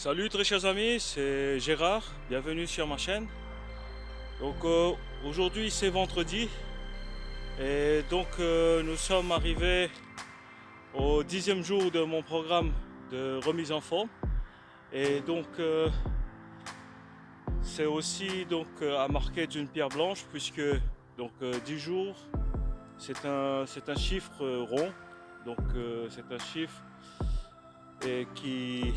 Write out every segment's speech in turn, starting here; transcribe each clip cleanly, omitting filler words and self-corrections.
Salut très chers amis, c'est Gérard, bienvenue sur ma chaîne. Donc aujourd'hui c'est vendredi et donc nous sommes arrivés au 10e jour de mon programme de remise en forme. Et donc c'est aussi à marquer d'une pierre blanche puisque 10 jours c'est un chiffre rond, donc c'est un chiffre qui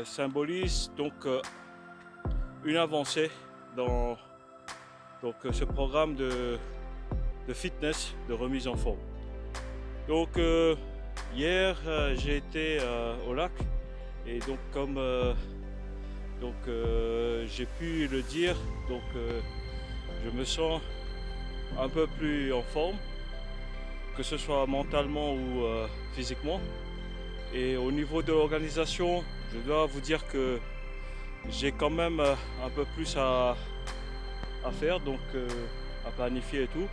symbolise une avancée dans ce programme de fitness, de remise en forme. Donc hier j'ai été au lac et donc comme j'ai pu le dire, je me sens un peu plus en forme, que ce soit mentalement ou physiquement. Et au niveau de l'organisation, je dois vous dire que j'ai quand même un peu plus à faire, à planifier et tout.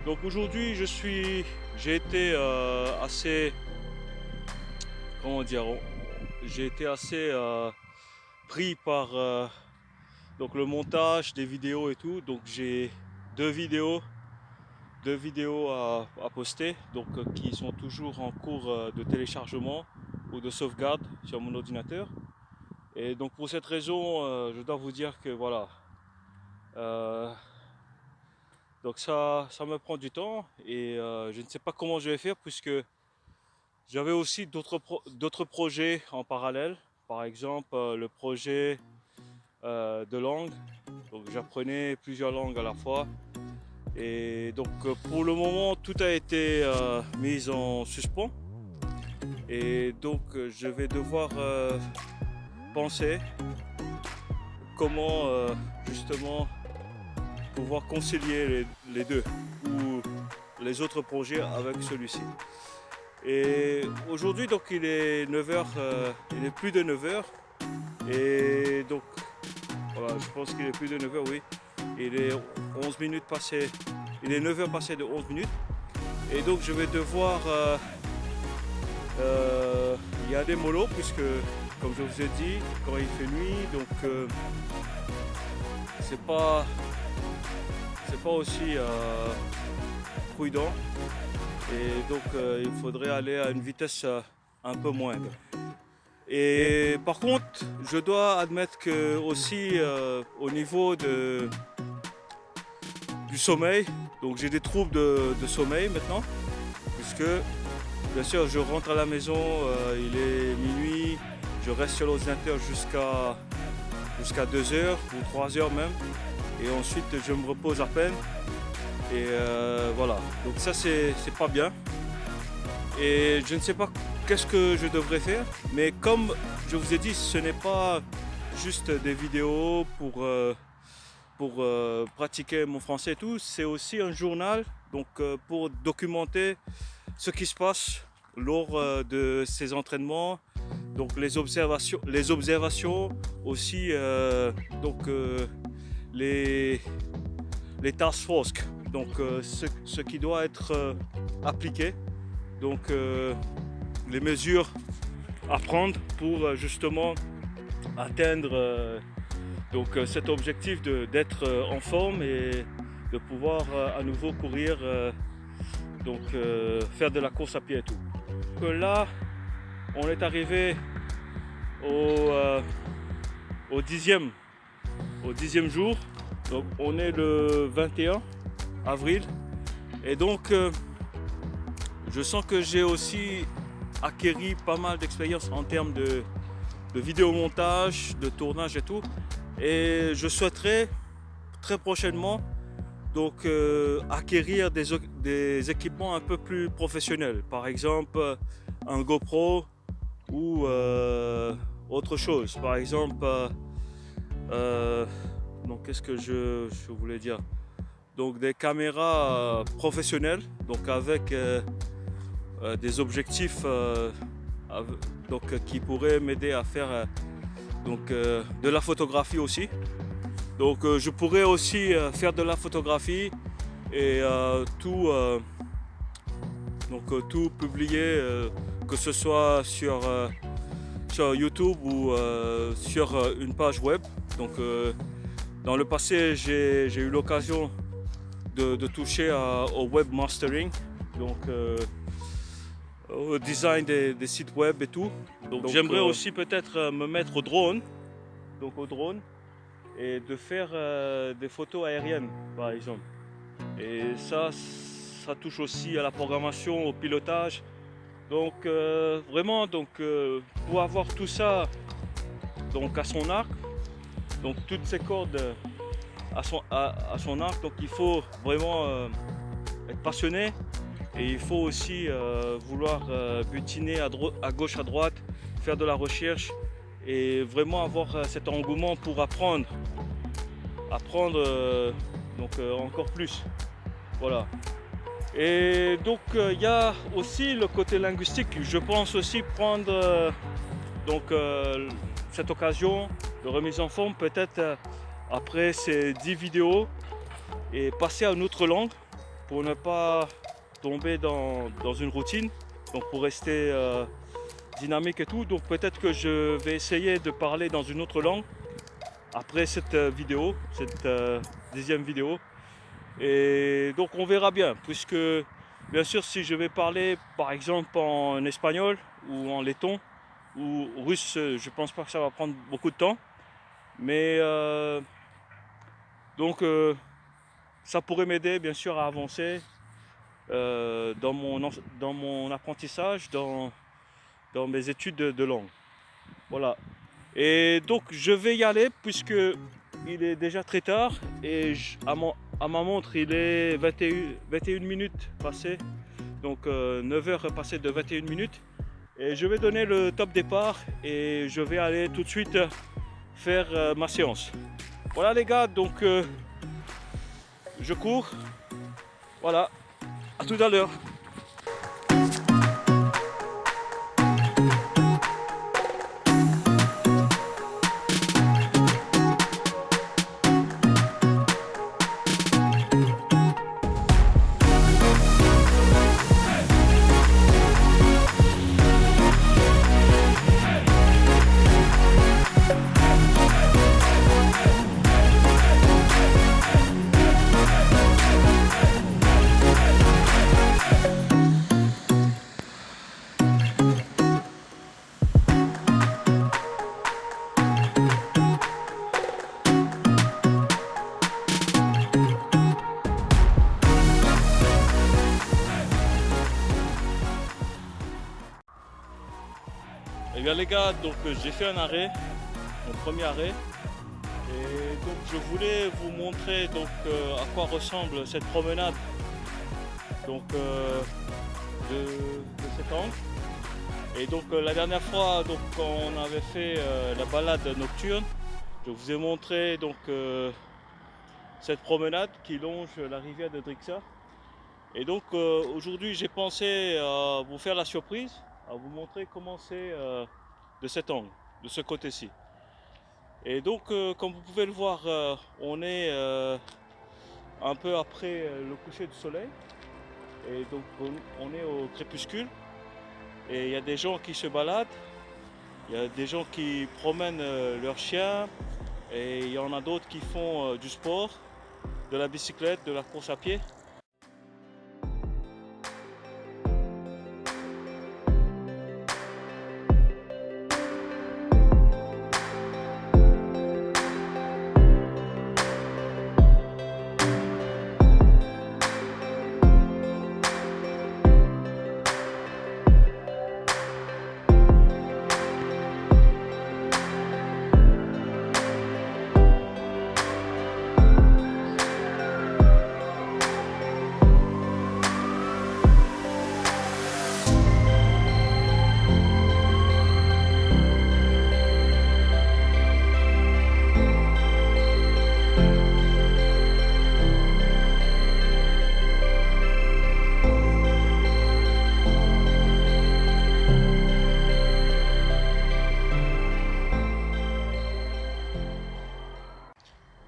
Donc aujourd'hui j'ai été assez, comment dire, j'ai été assez pris par le montage des vidéos et tout. Donc j'ai deux vidéos à poster, qui sont toujours en cours de téléchargement ou de sauvegarde sur mon ordinateur. Et donc pour cette raison, je dois vous dire que voilà, donc ça me prend du temps et je ne sais pas comment je vais faire puisque j'avais aussi d'autres projets en parallèle. Par exemple, le projet de langue. Donc j'apprenais plusieurs langues à la fois. Et donc pour le moment, tout a été mis en suspens. Et donc je vais devoir penser comment justement pouvoir concilier les deux ou les autres projets avec celui-ci. Et aujourd'hui donc il est 9h, il est plus de 9h et donc voilà, je pense qu'il est plus de 9h, oui. Il est 11 minutes passées, il est 9h passé de 11 minutes et donc je vais devoir y aller mollo puisque comme je vous ai dit, quand il fait nuit, donc c'est pas aussi prudent et donc il faudrait aller à une vitesse un peu moindre. Et par contre, je dois admettre que aussi au niveau du sommeil, donc j'ai des troubles de sommeil maintenant, puisque bien sûr je rentre à la maison, il est minuit, je reste sur l'ordinateur jusqu'à 2h ou 3h même, et ensuite je me repose à peine. Et voilà, donc ça c'est pas bien. Et je ne sais pas qu'est-ce que je devrais faire, mais comme je vous ai dit, ce n'est pas juste des vidéos pour pratiquer mon français et tout, c'est aussi un journal pour documenter ce qui se passe lors de ces entraînements, donc les observations aussi, les task force, donc ce qui doit être appliqué, donc les mesures à prendre pour justement atteindre cet objectif d'être en forme et de pouvoir à nouveau courir, faire de la course à pied et tout. Donc, là on est arrivé au 10e jour, donc on est le 21 avril et donc je sens que j'ai aussi acquéri pas mal d'expérience en termes de vidéomontage, de tournage et tout, et je souhaiterais très prochainement acquérir des équipements un peu plus professionnels, par exemple un GoPro ou autre chose, par exemple donc qu'est-ce que je voulais dire, donc des caméras professionnelles, donc avec des objectifs qui pourraient m'aider à faire de la photographie aussi. Donc je pourrais aussi faire de la photographie et tout publier, que ce soit sur sur YouTube ou sur une page web. Donc dans le passé, j'ai eu l'occasion de toucher au web mastering, donc au design des sites web et tout. Donc j'aimerais aussi peut-être me mettre au drone, et de faire des photos aériennes par exemple. Et ça touche aussi à la programmation, au pilotage. Donc vraiment, pour avoir tout ça donc à son arc, donc toutes ces cordes à son arc, donc il faut vraiment être passionné, et il faut aussi vouloir butiner à gauche, à droite, faire de la recherche et vraiment avoir cet engouement pour apprendre encore plus. Voilà. Et donc il y a aussi le côté linguistique. Je pense aussi prendre cette occasion de remise en forme, peut-être après ces 10 vidéos, et passer à une autre langue pour ne pas tomber dans une routine, donc pour rester dynamique et tout. Donc peut-être que je vais essayer de parler dans une autre langue après cette vidéo, cette 10e vidéo. Et donc on verra bien, puisque bien sûr si je vais parler par exemple en espagnol ou en letton ou russe, je pense pas que ça va prendre beaucoup de temps, mais ça pourrait m'aider bien sûr à avancer dans mon apprentissage, dans mes études de langue. Voilà. Et donc je vais y aller puisque il est déjà très tard, et à ma montre il est 21 minutes passées, donc 9 heures passées de 21 minutes. Et je vais donner le top départ et je vais aller tout de suite faire ma séance. Voilà les gars, donc je cours. Voilà, à tout à l'heure. Et bien les gars, donc j'ai fait un arrêt, mon premier arrêt, et donc je voulais vous montrer à quoi ressemble cette promenade donc de cet angle. Et donc la dernière fois, donc quand on avait fait la balade nocturne, je vous ai montré donc cette promenade qui longe la rivière de Drixa. Et donc aujourd'hui j'ai pensé à vous faire la surprise, à vous montrer comment c'est de cet angle, de ce côté-ci. Et donc comme vous pouvez le voir, on est un peu après le coucher du soleil, et donc on est au crépuscule, et il y a des gens qui se baladent, il y a des gens qui promènent leurs chiens, et il y en a d'autres qui font du sport, de la bicyclette, de la course à pied.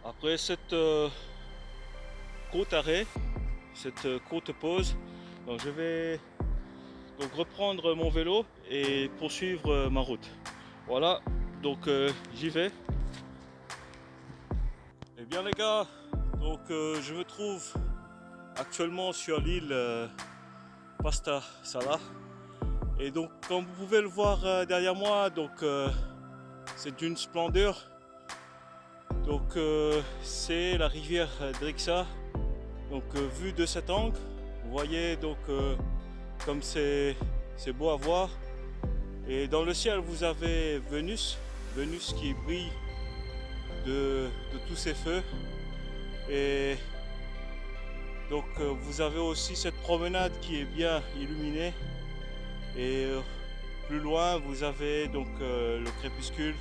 Après cette courte arrêt, cette courte pause, donc je vais donc reprendre mon vélo et poursuivre ma route. Voilà, donc j'y vais. Eh bien les gars, donc je me trouve actuellement sur l'île Pasta Sala. Et donc comme vous pouvez le voir derrière moi, donc c'est d'une splendeur. Donc c'est la rivière Drixa. Donc vue de cet angle, vous voyez donc comme c'est beau à voir. Et dans le ciel vous avez Vénus qui brille de tous ces feux. Et donc vous avez aussi cette promenade qui est bien illuminée. Et plus loin vous avez donc le crépuscule,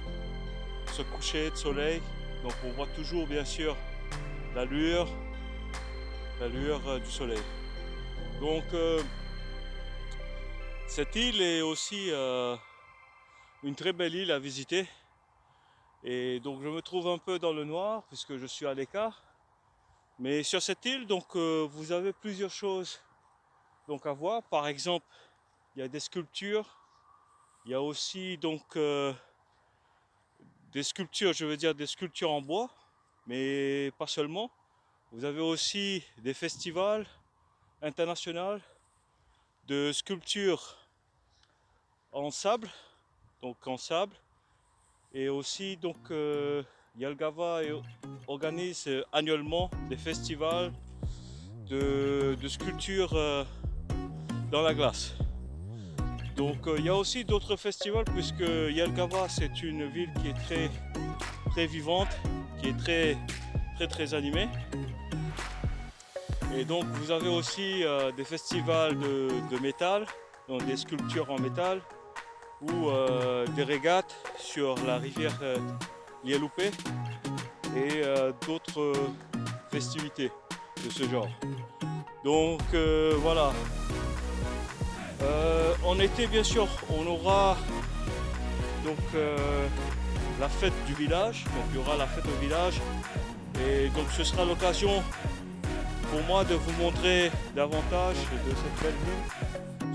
ce coucher de soleil. Donc on voit toujours bien sûr la lueur du soleil. Donc cette île est aussi une très belle île à visiter. Et donc je me trouve un peu dans le noir puisque je suis à l'écart. Mais sur cette île, donc vous avez plusieurs choses donc à voir. Par exemple, il y a des sculptures. Il y a aussi donc des sculptures, je veux dire des sculptures en bois, mais pas seulement. Vous avez aussi des festivals internationaux de sculptures en sable, et aussi donc Jelgava organise annuellement des festivals de sculptures dans la glace. Donc il y a aussi d'autres festivals puisque Jelgava c'est une ville qui est très vivante, qui est très animée. Et donc vous avez aussi des festivals de métal, donc des sculptures en métal, ou des régates sur la rivière Lielupe et d'autres festivités de ce genre. Donc voilà. En été bien sûr on aura donc la fête du village, donc il y aura la fête au village et donc ce sera l'occasion pour moi de vous montrer davantage de cette belle ville,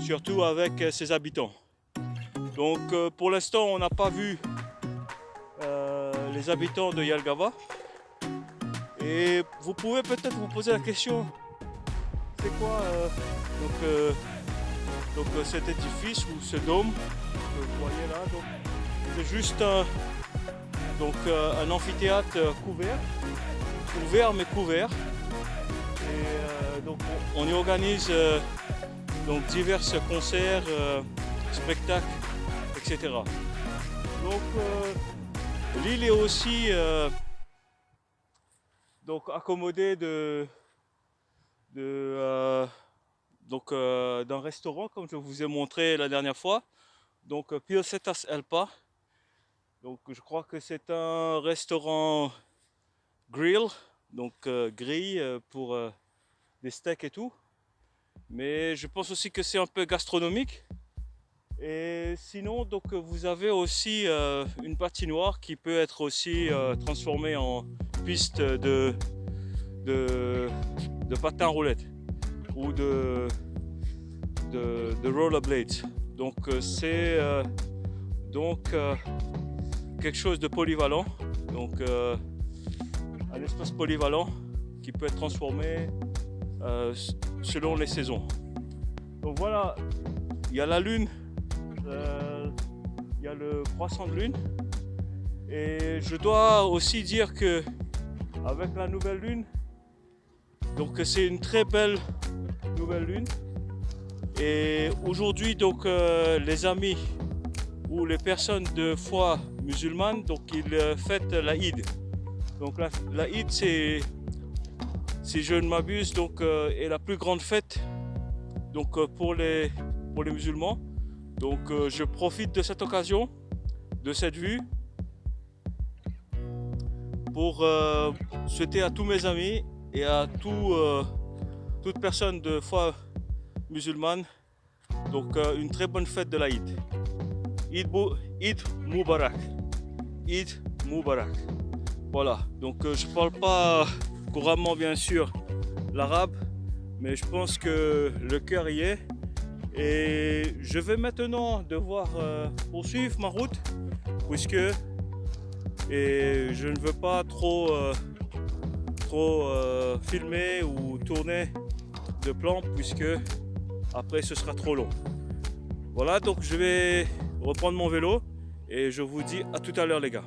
surtout avec ses habitants. Donc pour l'instant on n'a pas vu les habitants de Jelgava et vous pouvez peut-être vous poser la question, c'est quoi donc cet édifice ou ce dôme que vous voyez là, donc c'est juste un amphithéâtre ouvert mais couvert. Et donc on y organise donc divers concerts, spectacles, etc. Donc l'île est aussi donc accommodée d'un restaurant comme je vous ai montré la dernière fois, donc Pilsetas Elpa. Donc je crois que c'est un restaurant grill, donc grille pour des steaks et tout, mais je pense aussi que c'est un peu gastronomique. Et sinon donc vous avez aussi une patinoire qui peut être aussi transformée en piste de patin roulette ou de rollerblades. Donc c'est quelque chose de polyvalent, donc un espace polyvalent qui peut être transformé selon les saisons. Donc voilà, il y a la lune, il y a le croissant de lune, et je dois aussi dire que avec la nouvelle lune, donc c'est une très belle nouvelle lune. Et aujourd'hui donc les amis ou les personnes de foi musulmane, donc ils fêtent la Eid. Donc la Eid c'est, si je ne m'abuse, donc est la plus grande fête donc pour les musulmans. Donc je profite de cette occasion, de cette vue, pour souhaiter à tous mes amis et à toute personne de foi musulmane donc une très bonne fête de la Eid. Eid Mubarak. Eid Mubarak. Voilà, donc je parle pas couramment bien sûr l'arabe, mais je pense que le cœur y est. Et je vais maintenant devoir poursuivre ma route puisque et je ne veux pas trop filmer ou tourner de plans puisque après ce sera trop long. Voilà, donc je vais reprendre mon vélo et je vous dis à tout à l'heure les gars.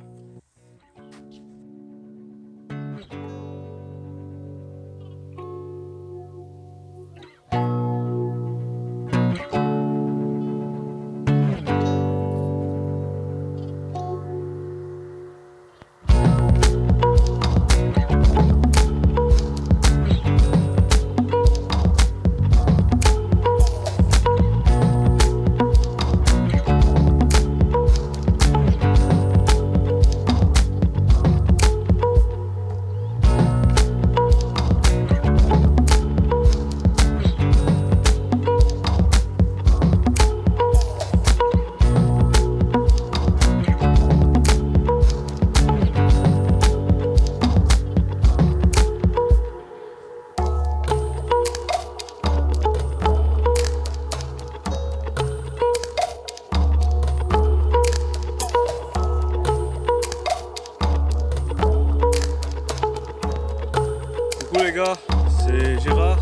Coucou les gars, c'est Gérard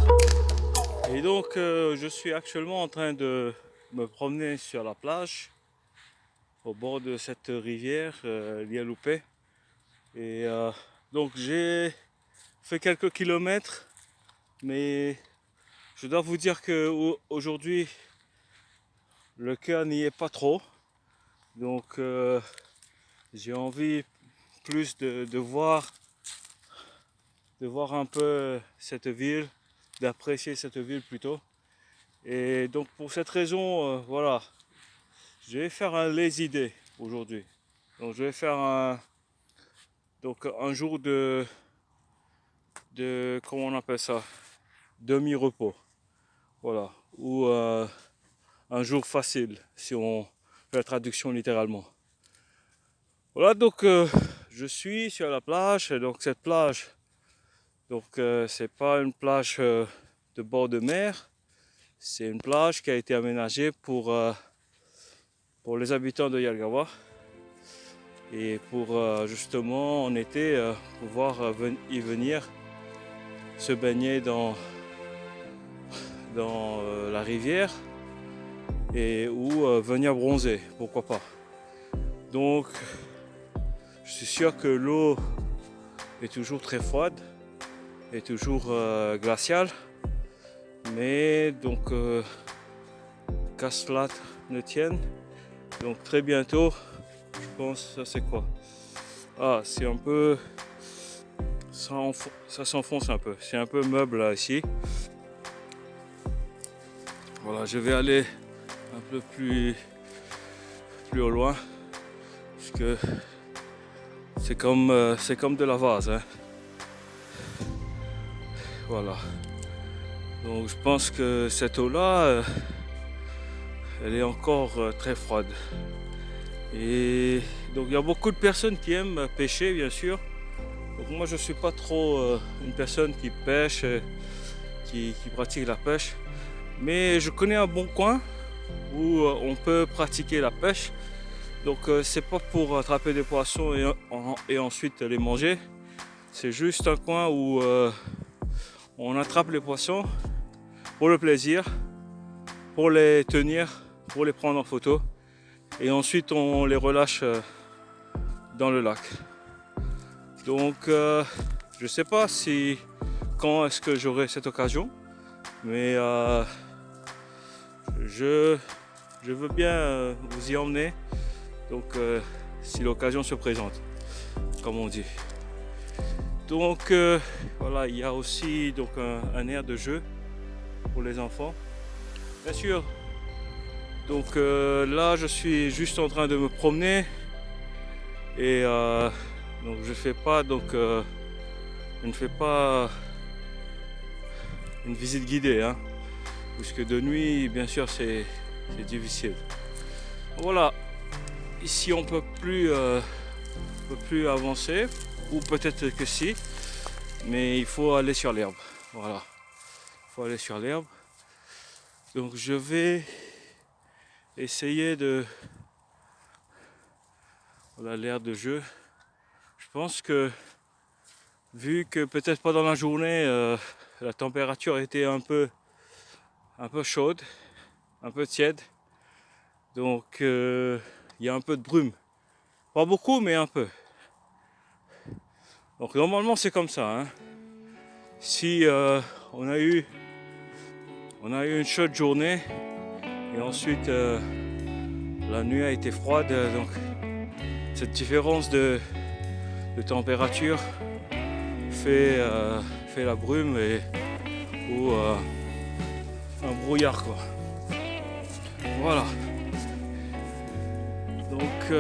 et donc je suis actuellement en train de me promener sur la plage au bord de cette rivière Lialoupé et donc j'ai fait quelques kilomètres mais je dois vous dire que aujourd'hui le cœur n'y est pas trop donc j'ai envie plus de voir un peu cette ville, d'apprécier cette ville plutôt. Et donc pour cette raison, voilà, je vais faire un lazy day aujourd'hui. Donc je vais faire un jour de comment on appelle ça, demi-repos. Voilà, ou un jour facile si on fait la traduction littéralement. Voilà, donc je suis sur la plage, et donc cette plage, donc c'est pas une plage de bord de mer, c'est une plage qui a été aménagée pour les habitants de Yalgawa et pour justement en été pouvoir y venir se baigner dans la rivière et ou venir bronzer, pourquoi pas. Donc je suis sûr que l'eau est toujours très froide et toujours glaciale, mais donc qu'à cela ne tienne, donc très bientôt, je pense, ça c'est quoi? Ah, c'est un peu, ça s'enfonce un peu, c'est un peu meuble là ici. Voilà, je vais aller un peu plus au loin, parce que c'est comme de la vase, hein. Voilà. Donc je pense que cette eau-là, elle est encore très froide. Et donc il y a beaucoup de personnes qui aiment pêcher, bien sûr. Donc moi je ne suis pas trop une personne qui pêche, qui pratique la pêche. Mais je connais un bon coin où on peut pratiquer la pêche. Donc c'est pas pour attraper des poissons et ensuite les manger. C'est juste un coin où on attrape les poissons pour le plaisir, pour les tenir, pour les prendre en photo. Et ensuite on les relâche dans le lac. Donc je sais pas quand est-ce que j'aurai cette occasion, mais je veux bien vous y emmener. Donc si l'occasion se présente, comme on dit. Donc voilà, il y a aussi donc un aire de jeu pour les enfants, bien sûr. Donc là je suis juste en train de me promener et donc je ne fais pas une visite guidée, hein, puisque de nuit bien sûr c'est difficile. Voilà, ici on peut plus avancer, ou peut-être que si, mais il faut aller sur l'herbe. Voilà, il faut aller sur l'herbe. Donc je vais essayer de Voilà l'aire de jeu. Je pense que vu que peut-être pendant la journée la température était un peu chaude, un peu tiède, donc il y a un peu de brume. Pas beaucoup mais un peu. Donc normalement c'est comme ça, hein. Si on a eu une chaude journée et ensuite la nuit a été froide, donc cette différence de température fait la brume ou un brouillard, quoi. Voilà. Donc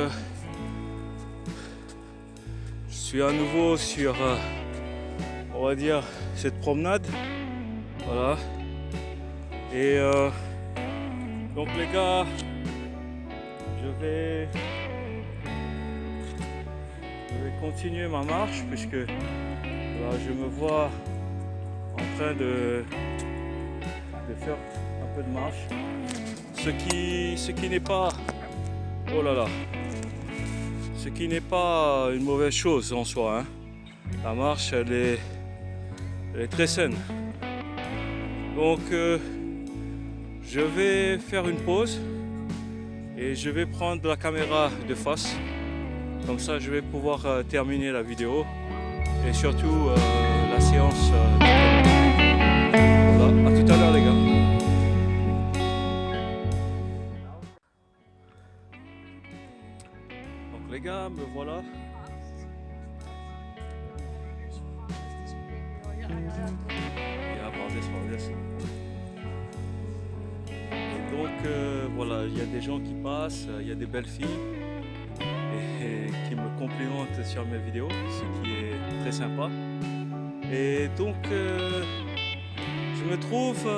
je suis à nouveau sur on va dire cette promenade. Voilà. Et donc les gars, je vais continuer ma marche puisque voilà, je me vois en train de faire un peu de marche. Ce qui n'est pas, oh là là, ce qui n'est pas une mauvaise chose en soi, hein. La marche elle est très saine. Donc je vais faire une pause et je vais prendre la caméra de face. Comme ça je vais pouvoir terminer la vidéo et surtout la séance. Voilà, à tout à l'heure les gars. Donc les gars, me voilà. Ja, Valdez. Et donc voilà, il y a des gens qui passent, il y a des belles filles et qui me complimentent sur mes vidéos, ce qui est très sympa. Et donc je me trouve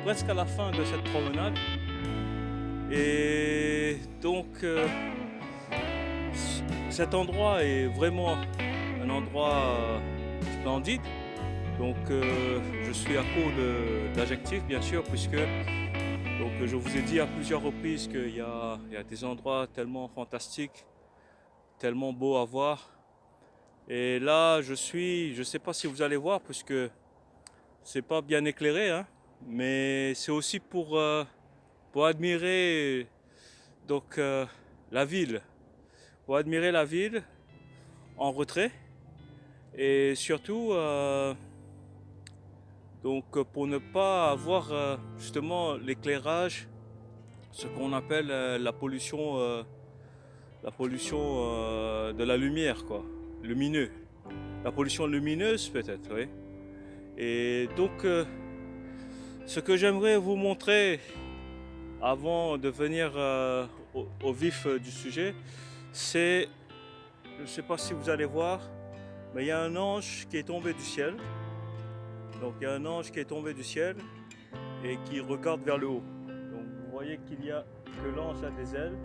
presque à la fin de cette promenade. Et donc cet endroit est vraiment un endroit splendide. Donc je suis à court d'adjectifs bien sûr, puisque donc, je vous ai dit à plusieurs reprises qu'il y a des endroits tellement fantastiques, tellement beaux à voir. Et là je ne sais pas si vous allez voir puisque c'est pas bien éclairé, hein, mais c'est aussi pour admirer donc la ville, pour admirer la ville en retrait et surtout donc pour ne pas avoir justement l'éclairage, ce qu'on appelle la pollution de la lumière, quoi, lumineux, la pollution lumineuse peut-être, oui. Et donc ce que j'aimerais vous montrer avant de venir au vif du sujet, c'est, je ne sais pas si vous allez voir, mais il y a un ange qui est tombé du ciel. Donc il y a un ange qui est tombé du ciel et qui regarde vers le haut. Donc vous voyez que l'ange a des ailes.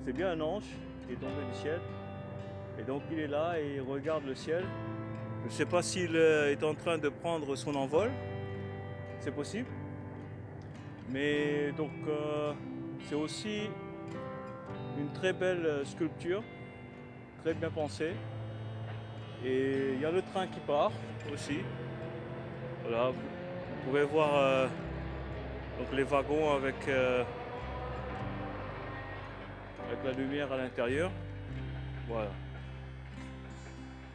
C'est bien un ange qui est tombé du ciel. Et donc il est là et il regarde le ciel. Je ne sais pas s'il est en train de prendre son envol. C'est possible. Mais donc c'est aussi une très belle sculpture, très bien pensée. Et il y a le train qui part aussi. Voilà, vous pouvez voir donc les wagons avec la lumière à l'intérieur. Voilà.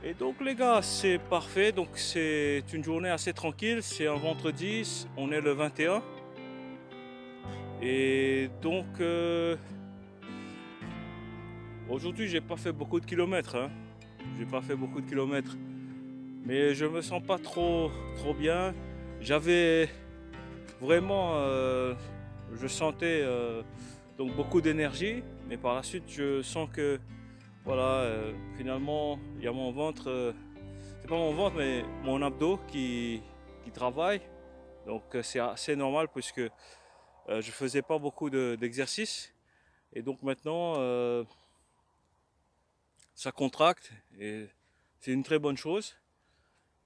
Et donc les gars, c'est parfait. Donc c'est une journée assez tranquille. C'est un vendredi, on est le 21. Et donc aujourd'hui j'ai pas fait beaucoup de kilomètres, hein. J'ai pas fait beaucoup de kilomètres. Mais je me sens pas trop bien. J'avais vraiment, je sentais donc beaucoup d'énergie, mais par la suite je sens que voilà, finalement il y a mon ventre, c'est pas mon ventre mais mon abdos qui travaille. Donc c'est assez normal puisque je faisais pas beaucoup d'exercices et donc maintenant ça contracte et c'est une très bonne chose.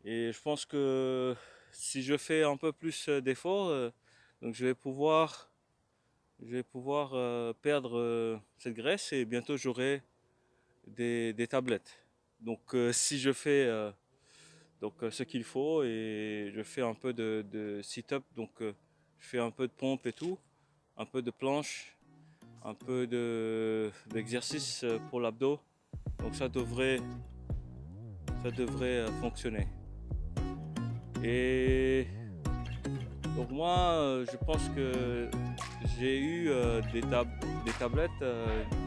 Et je pense que si je fais un peu plus d'efforts, donc je vais pouvoir perdre cette graisse et bientôt j'aurai des tablettes. Donc si je fais ce qu'il faut et je fais un peu de sit-up, donc je fais un peu de pompe et tout, un peu de planche, un peu d'exercice pour l'abdos. Donc ça devrait fonctionner. Et donc moi, je pense que j'ai eu des tablettes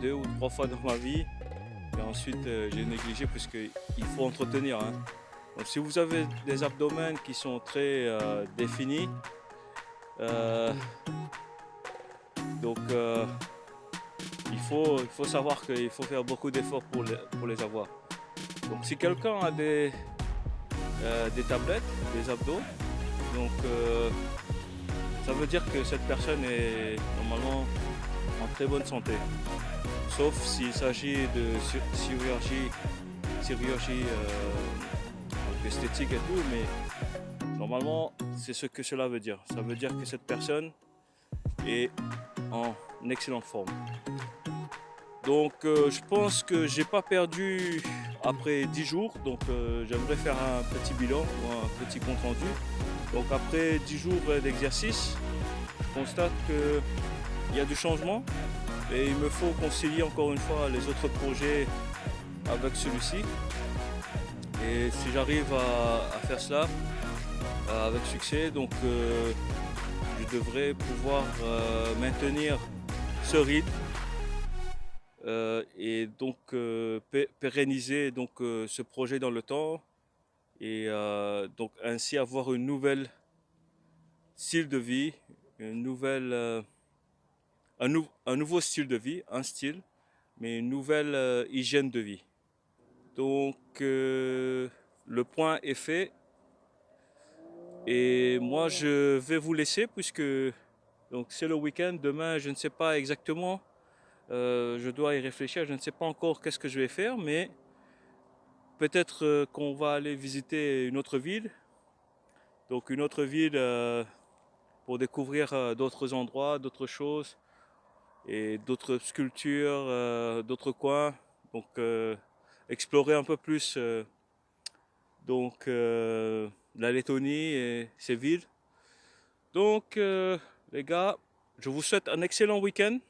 2 ou 3 fois dans ma vie. Et ensuite, j'ai négligé puisqu'il faut entretenir, hein. Donc si vous avez des abdomens qui sont très définis, euh, donc il faut savoir qu'il faut faire beaucoup d'efforts pour les avoir. Donc si quelqu'un a des tablettes, des abdos, donc ça veut dire que cette personne est normalement en très bonne santé. Sauf s'il s'agit de chirurgie esthétique et tout, mais normalement c'est ce que cela veut dire. Ça veut dire que cette personne est en excellente forme. Donc je pense que j'ai pas perdu après 10 jours, donc j'aimerais faire un petit bilan ou un petit compte rendu. Donc après 10 jours d'exercice, je constate qu'il y a du changement et il me faut concilier encore une fois les autres projets avec celui-ci. Et si j'arrive à faire cela avec succès, donc je devrais pouvoir maintenir ce rythme et donc pérenniser donc, ce projet dans le temps et donc ainsi avoir une nouvelle style de vie, une nouvelle, un nouveau style de vie, un style, mais une nouvelle hygiène de vie. Donc le point est fait et moi je vais vous laisser puisque donc c'est le week-end. Demain je ne sais pas exactement, je dois y réfléchir, je ne sais pas encore qu'est-ce que je vais faire, mais peut-être qu'on va aller visiter une autre ville. Donc une autre ville pour découvrir d'autres endroits, d'autres choses et d'autres sculptures, d'autres coins. Donc explorer un peu plus donc la Lettonie et ses villes. Donc les gars, je vous souhaite un excellent week-end.